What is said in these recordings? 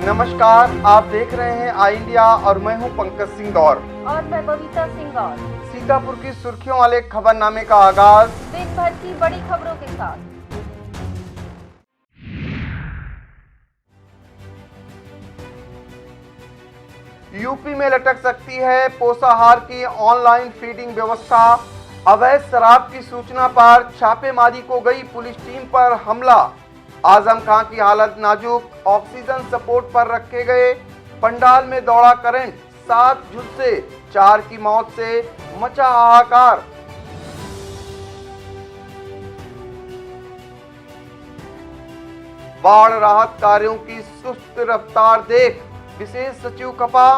नमस्कार, आप देख रहे हैं आई इंडिया और मैं हूं पंकज सिंह गौर। और मैं बबीता सिंह गौर। सीतापुर की सुर्खियों वाले खबरनामे का आगाज दिन भर की बड़ी खबरों के साथ। यूपी में लटक सकती है पोषाहार की ऑनलाइन फीडिंग व्यवस्था। अवैध शराब की सूचना पर छापेमारी को गई पुलिस टीम पर हमला। आजम खां की हालत नाजुक, ऑक्सीजन सपोर्ट पर रखे गए। पंडाल में दौड़ा करंट, 7 झुलसे, 4 की मौत से मचा हाहाकार। बाढ़ राहत कार्यों की सुस्त रफ्तार देख विशेष सचिव खफा।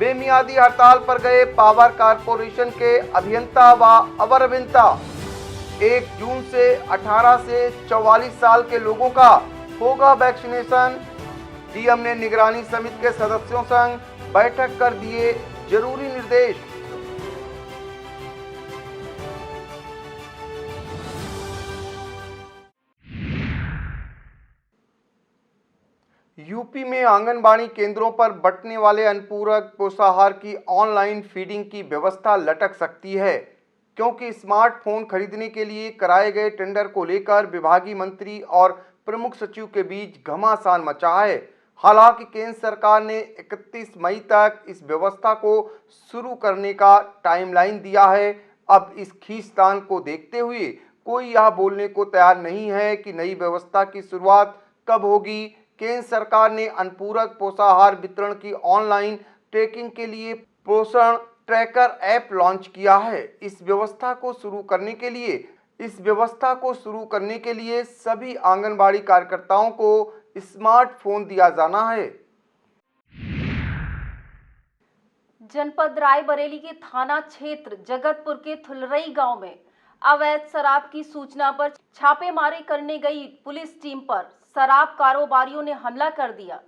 बेमियादी हड़ताल पर गए पावर कारपोरेशन के अभियंता व अवर अभियंता। 1 जून से 18 से 44 साल के लोगों का होगा वैक्सीनेशन। डीएम ने निगरानी समिति के सदस्यों संग बैठक कर दिए जरूरी निर्देश। यूपी में आंगनबाड़ी केंद्रों पर बंटने वाले अनुपूरक पोषाहार की ऑनलाइन फीडिंग की व्यवस्था लटक सकती है, क्योंकि स्मार्टफोन खरीदने के लिए कराए गए टेंडर को लेकर विभागीय मंत्री और प्रमुख सचिव के बीच घमासान मचा है। हालांकि केंद्र सरकार ने 31 मई तक इस व्यवस्था को शुरू करने का टाइमलाइन दिया है। अब इस खींचतान को देखते हुए कोई यह बोलने को तैयार नहीं है कि नई व्यवस्था की शुरुआत कब होगी। केंद्र सरकार ने अनुपूरक पोषाहार वितरण की ऑनलाइन ट्रैकिंग के लिए पोषण ट्रैकर ऐप लॉन्च किया है। इस व्यवस्था को शुरू करने के लिए सभी आंगनबाड़ी कार्यकर्ताओं को स्मार्टफोन दिया जाना है। जनपद रायबरेली के थाना क्षेत्र जगतपुर के थुलरई गांव में अवैध शराब की सूचना पर छापेमारी करने गई पुलिस टीम पर शराब कारोबारियों ने हमला कर दिया।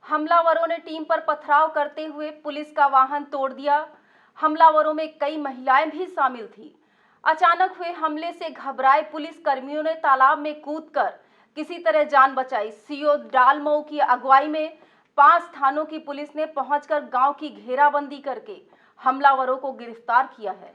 हमलावरों ने टीम पर पथराव करते हुए पुलिस का वाहन तोड़ दिया। हमलावरों में कई महिलाएं भी शामिल थी। अचानक हुए हमले से घबराए पुलिस कर्मियों ने तालाब में कूदकर किसी तरह जान बचाई। सीओ डालमऊ की अगुवाई में 5 थानों की पुलिस ने पहुंचकर गांव की घेराबंदी करके हमलावरों को गिरफ्तार किया है।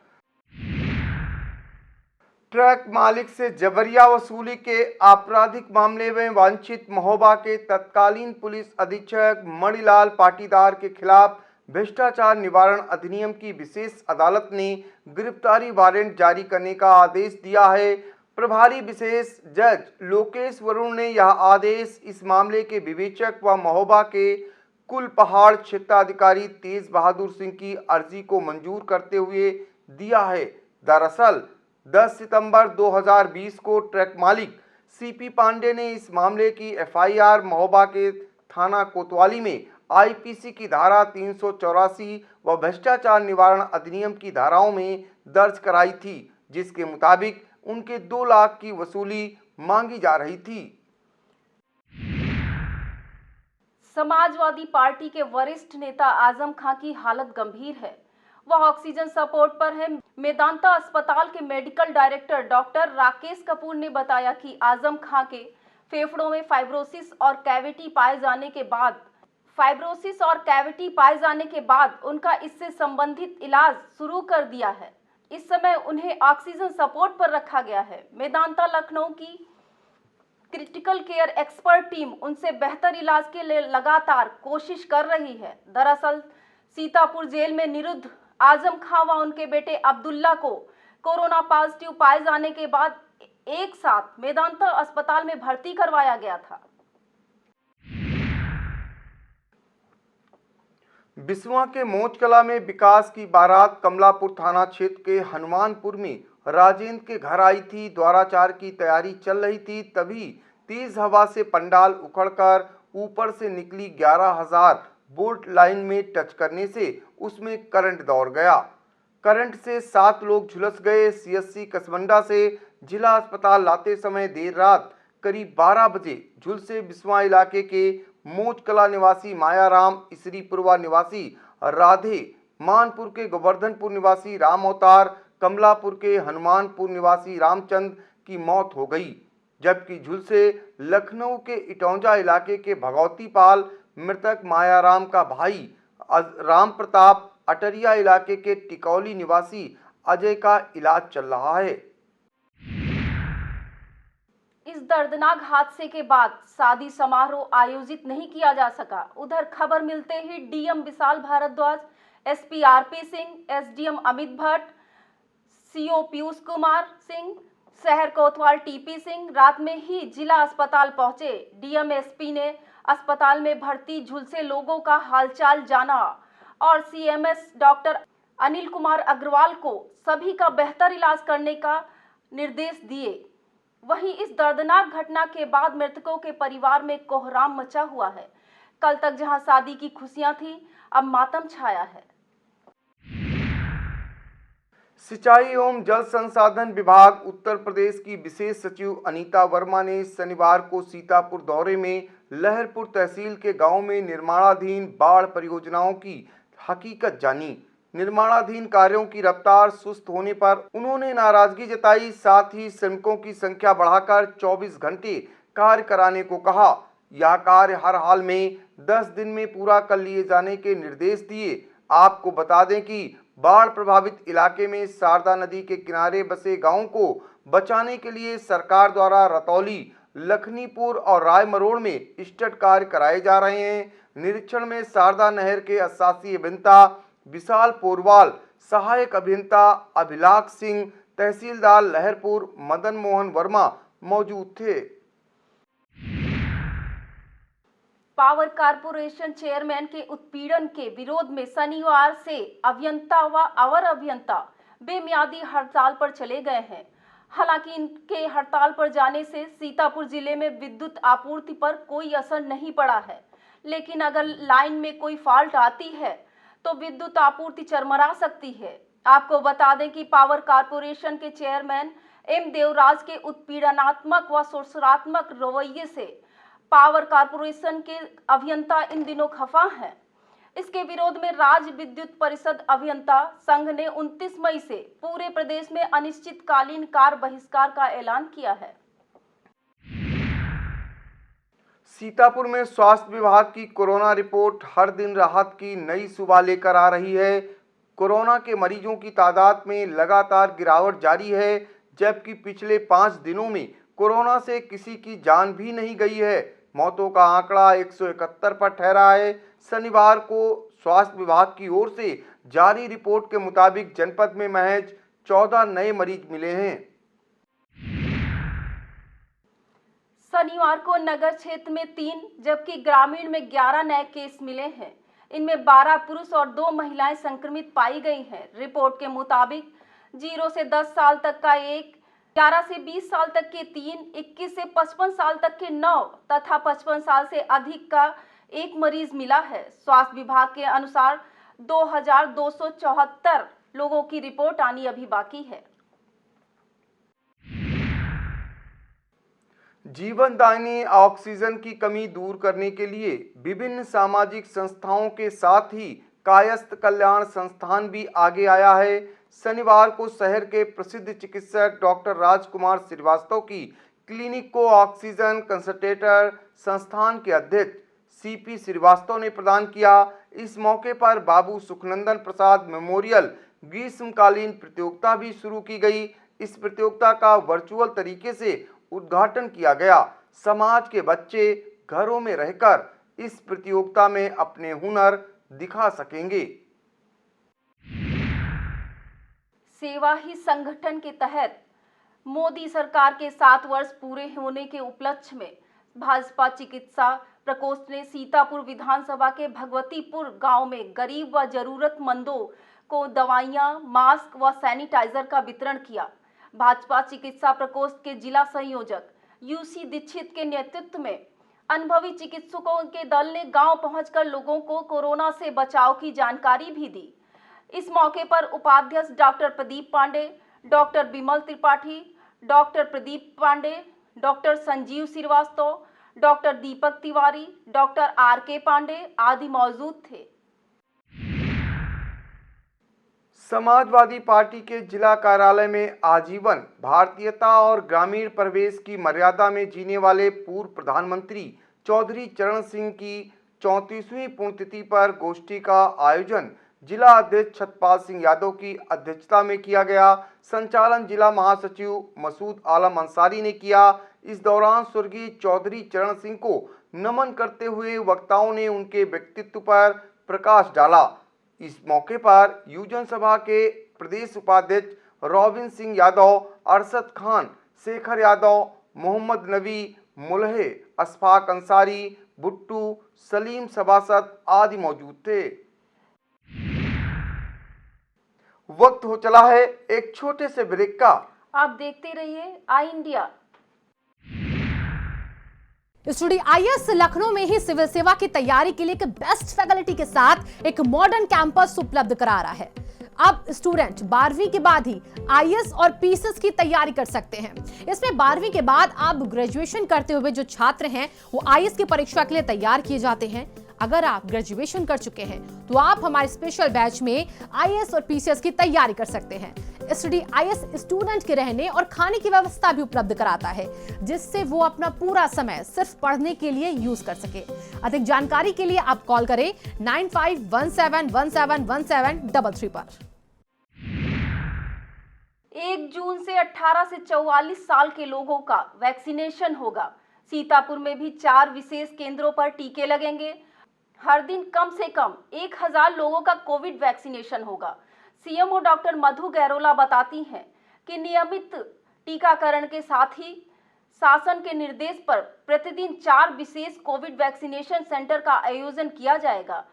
ट्रक मालिक से जबरिया वसूली के आपराधिक मामले में वांछित महोबा के तत्कालीन पुलिस अधीक्षक मणिलाल पाटीदार के खिलाफ भ्रष्टाचार निवारण अधिनियम की विशेष अदालत ने गिरफ्तारी वारंट जारी करने का आदेश दिया है। प्रभारी विशेष जज लोकेश वरुण ने यह आदेश इस मामले के विवेचक व महोबा के कुलपहाड़ क्षेत्राधिकारी तेज बहादुर सिंह की अर्जी को मंजूर करते हुए दिया है। दरअसल 10 सितंबर 2020 को ट्रक मालिक सीपी पांडे ने इस मामले की एफआईआर महोबा के थाना कोतवाली में आईपीसी की धारा 384 व भ्रष्टाचार निवारण अधिनियम की धाराओं में दर्ज कराई थी, जिसके मुताबिक उनके 2 लाख की वसूली मांगी जा रही थी। समाजवादी पार्टी के वरिष्ठ नेता आजम खां की हालत गंभीर है। वह ऑक्सीजन सपोर्ट पर है। मेदांता अस्पताल के medical director doctor Rakesh Kapoor ने बताया कि आजम खां के फेफड़ों में फाइब्रोसिस और कैविटी पाए जाने के बाद उनका इससे संबंधित इलाज शुरू कर दिया है। इस समय उन्हें ऑक्सीजन सपोर्ट पर रखा गया है। मेदांता लखनऊ की क्रिटिकल केयर एक्सपर्ट टीम उनसे बेहतर इलाज के लिए लगातार कोशिश कर रही है। दरअसल सीतापुर जेल में निरुद्ध आजम खां व उनके बेटे अब्दुल्ला को कोरोना पॉजिटिव पाए जाने के बाद एक साथ मेदांता अस्पताल में भर्ती करवाया गया था। बिसवा के मोचकला में विकास की बारात कमलापुर थाना क्षेत्र के हनुमानपुर में राजेंद्र के घर आई थी। द्वाराचार की तैयारी चल रही थी, तभी तेज हवा से पंडाल उखड़कर ऊपर से निकली 11,000 वोल्ट लाइन में टच करने से उसमें करंट दौड़ गया। करंट से 7 लोग झुलस गए। सीएससी कसमंडा से जिला अस्पताल लाते समय देर रात करीब 12 बजे झुलसे बिस्वा इलाके के मोचकला निवासी मायाराम, इसरीपुरवा निवासी राधे, मानपुर के गोवर्धनपुर निवासी राम अवतार, कमलापुर के हनुमानपुर निवासी रामचंद्र की मौत हो गई, जबकि झुलसे लखनऊ के इटौंजा इलाके के भगवती पाल, मृतक मायाराम का भाई राम प्रताप अटरिया इलाके के टिकौली निवासी अजय का इलाज चल रहा है। इस दर्दनाक हादसे के बाद शादी समारोह आयोजित नहीं किया जा सका। उधर खबर मिलते ही DM Vishal Bhardwaj, SP RP Singh, SDM Amit Bhatt, CO Piyush Kumar Singh, शहर कोतवाल टीपी सिंह रात में ही जिला अस्पताल पहुंचे। डीएम एसपी ने अस्पताल में भर्ती झुलसे लोगों का हालचाल जाना और सीएमएस डॉक्टर अनिल कुमार अग्रवाल को सभी का बेहतर इलाज करने का निर्देश दिए। वहीं इस दर्दनाक घटना के बाद मृतकों के परिवार में कोहराम मचा हुआ है। कल तक जहां शादी की खुशियां थी, अब मातम छाया है। सिंचाई एवं जल संसाधन विभाग उत्तर प्रदेश की विशेष सचिव अनीता वर्मा ने शनिवार को सीतापुर दौरे में लहरपुर तहसील के गांव में निर्माणाधीन बाढ़ परियोजनाओं की हकीकत जानी। निर्माणाधीन कार्यों की रफ्तार सुस्त होने पर उन्होंने नाराजगी जताई। साथ ही श्रमिकों की संख्या बढ़ाकर 24 घंटे कार्य कराने को कहा। यह कार्य हर हाल में 10 दिन में पूरा कर लिए जाने के निर्देश दिए। आपको बता दें कि बाढ़ प्रभावित इलाके में शारदा नदी के किनारे बसे गांवों को बचाने के लिए सरकार द्वारा रतौली, लखनीपुर और रायमरोड़ में स्टड कार्य कराए जा रहे हैं। निरीक्षण में शारदा नहर के अशासी अभियंता विशाल पोरवाल, सहायक अभियंता अभिलाष सिंह, तहसीलदार लहरपुर मदन मोहन वर्मा मौजूद थे। पावर कारपोरेशन चेयरमैन के उत्पीड़न के विरोध में शनिवार से अभियंता व अवर अभियंता बेमियादी हड़ताल पर चले गए हैं। हालांकि इनके हड़ताल पर जाने से सीतापुर जिले में विद्युत आपूर्ति पर कोई असर नहीं पड़ा है, लेकिन अगर लाइन में कोई फॉल्ट आती है तो विद्युत आपूर्ति चरमरा सकती है। आपको बता दें कि पावर कारपोरेशन के चेयरमैन एम देवराज के उत्पीड़नात्मक व शोषणात्मक रवैये से पावर कारपोरेशन के अभियंता इन दिनों खफा हैं। इसके विरोध में राज्य विद्युत परिषद अभियंता संघ ने 29 मई से पूरे प्रदेश में अनिश्चितकालीन कार्य बहिष्कार का ऐलान किया है। सीतापुर में स्वास्थ्य विभाग की कोरोना रिपोर्ट हर दिन राहत की नई सुबह लेकर आ रही है। कोरोना के मरीजों की तादाद में लगातार गिरावट जारी है, जबकि पिछले 5 दिनों में कोरोना से किसी की जान भी नहीं गई है। मौतों का आंकड़ा 171 पर ठहरा है। शनिवार को स्वास्थ्य विभाग की ओर से जारी रिपोर्ट के मुताबिक जनपद में महज 14 नए मरीज मिले हैं। शनिवार को नगर क्षेत्र में 3 जबकि ग्रामीण में 11 नए केस मिले हैं। इनमें 12 पुरुष और 2 महिलाएं संक्रमित पाई गई हैं। रिपोर्ट के मुताबिक 0 से 10 साल तक का 1, 11 से 20 साल तक के 3, 21 से 55 साल तक के 9 तथा 55 साल से अधिक का 1 मरीज मिला है। स्वास्थ्य विभाग के अनुसार 2274 लोगों की रिपोर्ट आनी अभी बाकी है। जीवनदायिनी ऑक्सीजन की कमी दूर करने के लिए विभिन्न सामाजिक संस्थाओं के साथ ही कायस्थ कल्याण संस्थान भी आगे आया है। शनिवार को शहर के प्रसिद्ध चिकित्सक डॉक्टर राजकुमार श्रीवास्तव की क्लिनिक को ऑक्सीजन कंसंट्रेटर संस्थान के अध्यक्ष सीपी श्रीवास्तव ने प्रदान किया। इस मौके पर बाबू सुखनंदन प्रसाद मेमोरियल ग्रीष्मकालीन प्रतियोगिता भी शुरू की गई। इस प्रतियोगिता का वर्चुअल तरीके से उद्घाटन किया गया। समाज के बच्चे घरों में रहकर इस प्रतियोगिता में अपने हुनर दिखा सकेंगे। सेवा ही संगठन के तहत मोदी सरकार के 7 वर्ष पूरे होने के उपलक्ष्य में भाजपा चिकित्सा प्रकोष्ठ ने सीतापुर विधानसभा के भगवतीपुर गांव में गरीब व जरूरतमंदों को दवाइयां, मास्क व सैनिटाइजर का वितरण किया। भाजपा चिकित्सा प्रकोष्ठ के जिला संयोजक यूसी दीक्षित के नेतृत्व में अनुभवी चिकित्सकों के दल ने गांव पहुंचकर लोगों को कोरोना से बचाव की जानकारी भी दी। इस मौके पर उपाध्यक्ष doctor Pradeep Pande, doctor Vimal Tripathi, doctor Pradeep Pande, doctor Sanjeev Srivastava, doctor Deepak Tiwari, doctor R K. Pande आदि मौजूद थे। समाजवादी पार्टी के जिला कार्यालय में आजीवन भारतीयता और ग्रामीण प्रवेश की मर्यादा में जीने वाले पूर्व प्रधानमंत्री चौधरी चरण सिंह की 34वीं पुण्यतिथि पर गोष्ठी का आयोजन जिला अध्यक्ष छतपाल सिंह यादव की अध्यक्षता में किया गया। संचालन जिला महासचिव मसूद आलम अंसारी ने किया। इस दौरान स्वर्गीय चौधरी चरण सिंह को नमन करते हुए वक्ताओं ने उनके व्यक्तित्व पर प्रकाश डाला। इस मौके पर युवजन सभा के प्रदेश उपाध्यक्ष रोबिन सिंह यादव, अरशद खान, शेखर यादव, मोहम्मद नबी, मुलहे, अशफाक अंसारी, बुट्टू, सलीम सभासद आदि मौजूद थे। वक्त हो चला है एक छोटे से ब्रेक का। आप देखते रहिए आई इंडिया। स्टूडियो आईएएस लखनऊ में ही सिविल सेवा की तैयारी के लिए एक बेस्ट फैकल्टी के साथ एक मॉडर्न कैंपस उपलब्ध करा रहा है। अब स्टूडेंट 12वीं के बाद ही आईएएस और पीसीएस की तैयारी कर सकते हैं। इसमें 12वीं के बाद आप ग्रेजुएशन करते हुए जो छात्र हैं वो आईएएस की परीक्षा के लिए तैयार किए जाते हैं। अगर आप ग्रेजुएशन कर चुके हैं तो आप हमारे स्पेशल बैच में आईएएस और पीसीएस की तैयारी कर सकते हैं। स्टूडियो आईएएस स्टूडेंट के रहने और खाने की व्यवस्था भी उपलब्ध कराता है, जिससे वो अपना पूरा समय सिर्फ पढ़ने के लिए यूज कर सके। अधिक जानकारी के लिए आप कॉल करें 9517171733 पर। 1 जून से 18 से 44 साल के लोगों का वैक्सीनेशन होगा। सीतापुर में भी 4 विशेष केंद्रों पर टीके लगेंगे। हर दिन कम से कम 1000 लोगों का कोविड वैक्सीनेशन होगा। सीएमओ डॉक्टर मधु गैरोला बताती हैं कि नियमित टीकाकरण के साथ ही शासन के निर्देश पर प्रतिदिन 4 विशेष कोविड वैक्सीनेशन सेंटर का आयोजन किया जाएगा।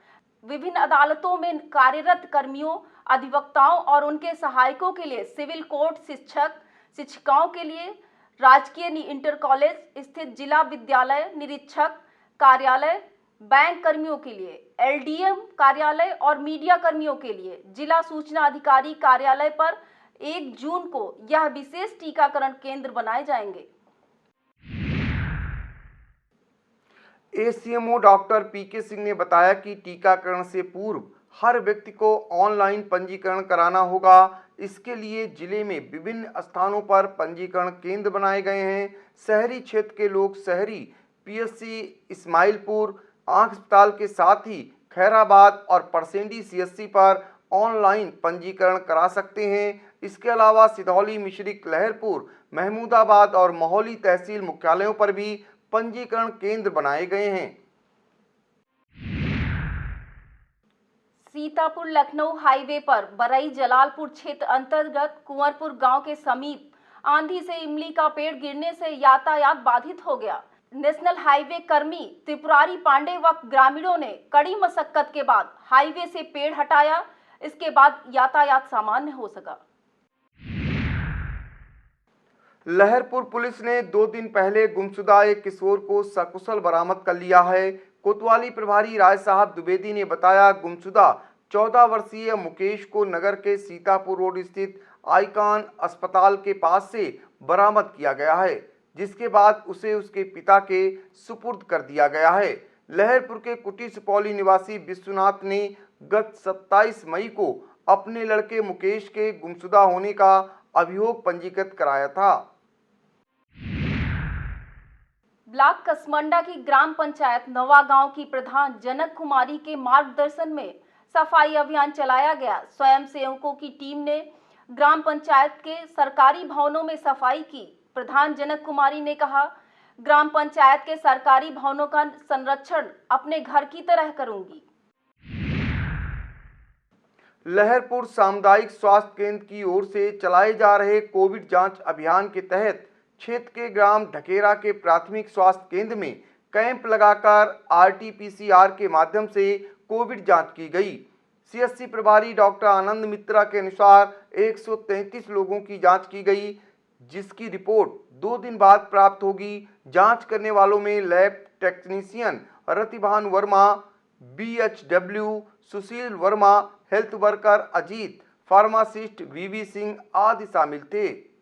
विभिन्न अदालतों में कार्यरत कर्मियों, अधिवक्ताओं और उनके सहायकों के लिए सिविल कोर्ट, शिक्षिकाओं के लिए राजकीय इंटर कॉलेज स्थित जिला विद्यालय निरीक्षक कार्यालय, बैंक कर्मियों के लिए एलडीएम कार्यालय और मीडिया कर्मियों के लिए जिला सूचना अधिकारी कार्यालय पर 1 जून को यह विशेष टीकाकरण केंद्र बनाए जाएंगे। एसीएमओ डॉक्टर पीके सिंह ने बताया कि टीकाकरण से पूर्व हर व्यक्ति को ऑनलाइन पंजीकरण कराना होगा। इसके लिए जिले में विभिन्न स्थानों पर पंजीकरण केंद्र बनाए गए हैं। शहरी क्षेत्र के लोग शहरी पीएससी इस्माइलपुर आंख अस्पताल के साथ ही खैराबाद और परसेंडी सीएससी पर ऑनलाइन पंजीकरण करा सकते हैं। इसके अलावा सिधौली, मिश्रिक, लहरपुर, महमूदाबाद और मोहाली तहसील मुख्यालयों पर भी पंजीकरण केंद्र बनाए गए हैं। सीतापुर लखनऊ हाईवे पर बरई जलालपुर क्षेत्र अंतर्गत कुंवरपुर गांव के समीप आंधी से इमली का पेड़ गिरने से यातायात बाधित हो गया। नेशनल हाईवे कर्मी त्रिपुरारी पांडे व ग्रामीणों ने कड़ी मशक्कत के बाद हाईवे से पेड़ हटाया। इसके बाद यातायात सामान्य हो सका। लहरपुर पुलिस ने 2 दिन पहले गुमशुदा एक किशोर को सकुशल बरामद कर लिया है। कोतवाली प्रभारी राय साहब द्विवेदी ने बताया, गुमशुदा 14 वर्षीय मुकेश को नगर के सीतापुर रोड स्थित आइकॉन अस्पताल के पास से बरामद किया गया है, जिसके बाद उसे उसके पिता के सुपुर्द कर दिया गया है। लहरपुर के कुटी सुपौली निवासी विश्वनाथ ने गत 27 मई को अपने लड़के मुकेश के गुमशुदा होने का अभियोग पंजीकृत कराया था। ब्लॉक कसमंडा की ग्राम पंचायत नवा गांव की प्रधान जनक कुमारी के मार्गदर्शन में सफाई अभियान चलाया गया। स्वयंसेवकों की टीम ने ग्राम पंचायत के सरकारी भवनों में सफाई की। प्रधान जनक कुमारी ने कहा, ग्राम पंचायत के सरकारी भवनों का संरक्षण अपने घर की तरह करूंगी। लहरपुर सामुदायिक स्वास्थ्य केंद्र की ओर से चलाए जा रहे कोविड जांच अभियान के तहत क्षेत्र के ग्राम ढकेरा के प्राथमिक स्वास्थ्य केंद्र में कैंप लगाकर आरटीपीसीआर के माध्यम से कोविड जांच की गई। सीएससी प्रभारी डॉक्टर आनंद मित्रा के अनुसार 133 लोगों की जांच की गई, जिसकी रिपोर्ट 2 दिन बाद प्राप्त होगी। जांच करने वालों में lab technician Ratibhan Verma, BHW Sushil Verma, health worker Ajit, pharmacist VV Singh आदि शामिल थे।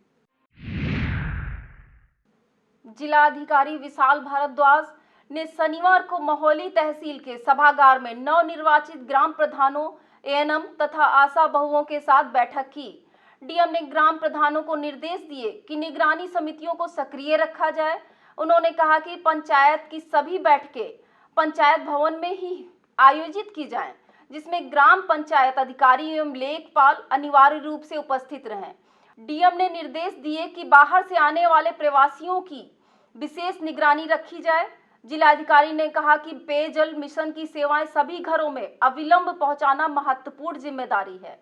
जिला अधिकारी विशाल भारद्वाज ने शनिवार को मोहाली तहसील के सभागार में नवनिर्वाचित ग्राम प्रधानों, एएनएम तथा आशा बहुओं के साथ बैठक की। डीएम ने ग्राम प्रधानों को निर्देश दिए कि निगरानी समितियों को सक्रिय रखा जाए। उन्होंने कहा कि पंचायत की सभी बैठकें पंचायत भवन में ही आयोजित की जाएं, जिसमें ग्राम पंचायत अधिकारी एवं लेखपाल अनिवार्य रूप से उपस्थित रहें। डीएम ने निर्देश दिए कि बाहर से आने वाले प्रवासियों की विशेष निगरानी रखी जाए। जिलाधिकारी ने कहा कि पेयजल मिशन की सेवाएं सभी घरों में अविलंब पहुंचाना महत्वपूर्ण जिम्मेदारी है।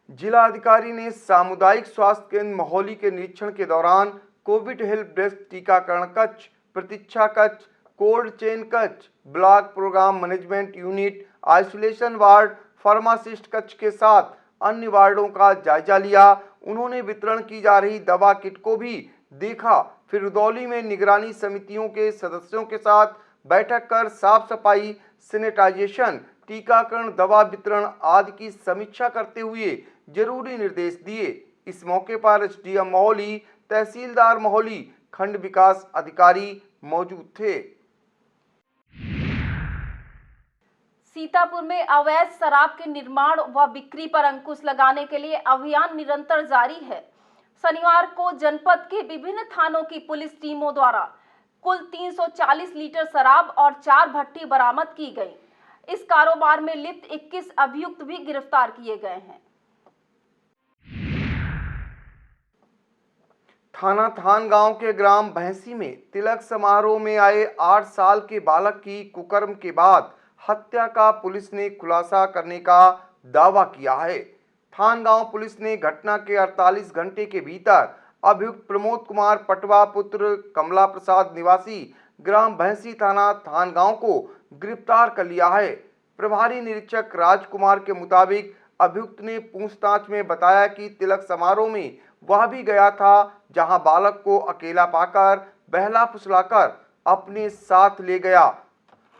जिला अधिकारी ने सामुदायिक स्वास्थ्य केंद्र महोली के निरीक्षण के दौरान कोविड हेल्प डेस्क, टीकाकरण कक्ष, प्रतीक्षा कक्ष, कोल्ड चेन कक्ष, block programme management unit, isolation ward, pharmacist कक्ष के साथ अन्य वार्डों का जायजा लिया। उन्होंने वितरण की जा रही दवा किट को भी देखा। फिर रुदौली में निगरानी समितियों के सदस्यों के साथ बैठक कर साफ सफाई, सैनिटाइजेशन, टीकाकरण, दवा वितरण आदि की समीक्षा करते हुए जरूरी निर्देश दिए। इस मौके पर एसडीएम महोली, तहसीलदार महोली, खंड विकास अधिकारी मौजूद थे। सीतापुर में अवैध शराब के निर्माण व बिक्री पर अंकुश लगाने के लिए अभियान निरंतर जारी है। शनिवार को जनपद के विभिन्न थानों की पुलिस टीमों द्वारा कुल 340 लीटर शराब और 4 भट्टी बरामद की गई। इस कारोबार में लिप्त 21 अभियुक्त भी गिरफ्तार किए गए हैं। थाना थान गांव के ग्राम भैंसी में तिलक समारोह में आए 8 साल के बालक की कुकर्म के बाद हत्या का पुलिस ने खुलासा करने का दावा किया है। थान गांव पुलिस ने घटना के 48 घंटे के भीतर अभियुक्त प्रमोद कुमार पटवा पुत्र कमला प्रसाद निवासी ग्राम भैंसी थाना थान गांव को गिरफ्तार कर लिया है। प्रभारी निरीक्षक राजकुमार के मुताबिक अभियुक्त ने पूछताछ में बताया कि तिलक समारोह में वह भी गया था, जहां बालक को अकेला पाकर बहला फुसलाकर अपने साथ ले गया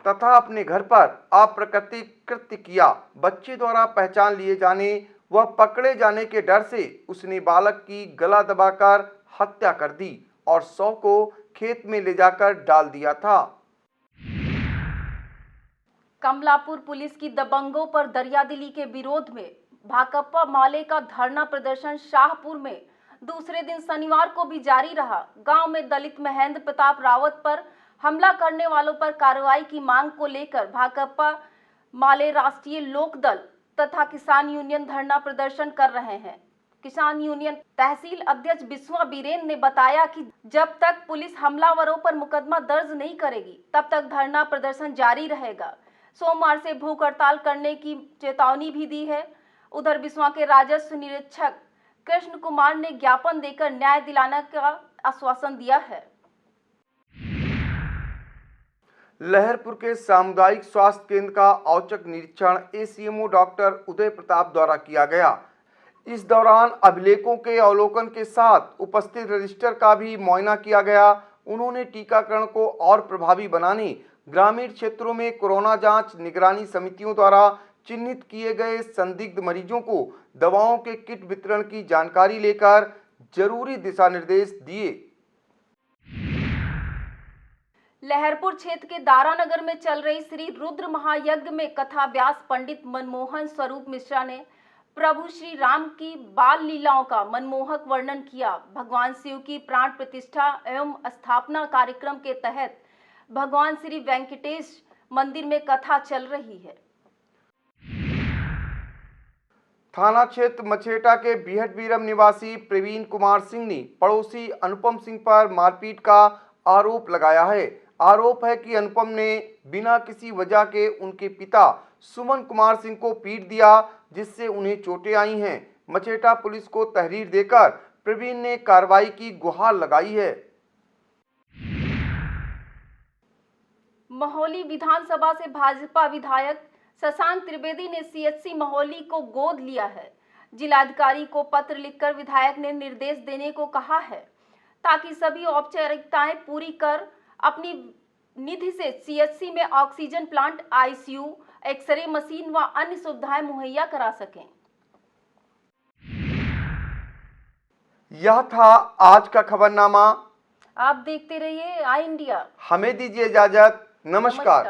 तथा अपने घर पर अप्राकृतिक कृत्य किया। बच्चे द्वारा पहचान लिए जाने व पकड़े जाने के डर से उसने बालक की गला दबाकर हत्या कर दी और शव को खेत में ले जाकर डाल दिया था। कमलापुर पुलिस की दबंगों पर दरियादिली के विरोध में भाकपा माले का धरना प्रदर्शन शाहपुर में दूसरे दिन शनिवार को भी जारी रहा। गांव में दलित महेंद्र प्रताप रावत पर हमला करने वालों पर कार्रवाई की मांग को लेकर भाकपा माले, राष्ट्रीय लोक दल तथा किसान यूनियन धरना प्रदर्शन कर रहे हैं। किसान यूनियन तहसील अध्यक्ष बिस्वा बीरेन ने बताया कि जब तक पुलिस हमलावरों पर मुकदमा दर्ज नहीं करेगी तब तक धरना प्रदर्शन जारी रहेगा। सोमवार से भूख हड़ताल करने की चेतावनी भी दी है। उधर बिस्वा के राजस्व निरीक्षक कृष्ण कुमार ने ज्ञापन देकर न्याय दिलाने का आश्वासन दिया है। लहरपुर के सामुदायिक स्वास्थ्य केंद्र का औचक निरीक्षण एसीएमओ डॉक्टर उदय प्रताप द्वारा किया गया। इस दौरान अभिलेखों के अवलोकन के साथ उपस्थित रजिस्टर का भी मुआयना किया गया। उन्होंने टीकाकरण को और प्रभावी बनाने, ग्रामीण क्षेत्रों में कोरोना जांच निगरानी समितियों द्वारा चिन्हित किए गए संदिग्ध मरीजों को दवाओं के किट वितरण की जानकारी लेकर जरूरी दिशा निर्देश दिए। लहरपुर क्षेत्र के दारानगर में चल रही श्री रुद्र महायज्ञ में कथा व्यास पंडित मनमोहन स्वरूप मिश्रा ने प्रभु श्री राम की बाल लीलाओं का मनमोहक वर्णन किया। भगवान शिव की प्राण प्रतिष्ठा एवं स्थापना कार्यक्रम के तहत भगवान श्री वेंकटेश मंदिर में कथा चल रही है। थाना क्षेत्र मछेटा के बिहटबीरम निवासी प्रवीण कुमार सिंह ने पड़ोसी अनुपम सिंह पर मारपीट का आरोप लगाया है। आरोप है कि अनुपम ने बिना किसी वजह के उनके पिता सुमन कुमार सिंह को पीट दिया, जिससे उन्हें चोटें आई हैं। मछेटा पुलिस को तहरीर देकर प्रवीण ने कार्रवाई की गुहार लगाई है। महोली विधानसभा से भाजपा विधायक शशांक त्रिवेदी ने सीएचसी महोली को गोद लिया है। जिलाधिकारी को पत्र लिखकर विधायक ने निर्देश देने को कहा है ताकि सभी औपचारिकताएं पूरी कर अपनी निधि से सीएचसी में oxygen plant, ICU, X-ray machine व अन्य सुविधाएं मुहैया करा सकें। यह था आज का खबरनामा। आप देखते रहिए आई इंडिया। हमें दीजिए इजाजत। नमस्कार।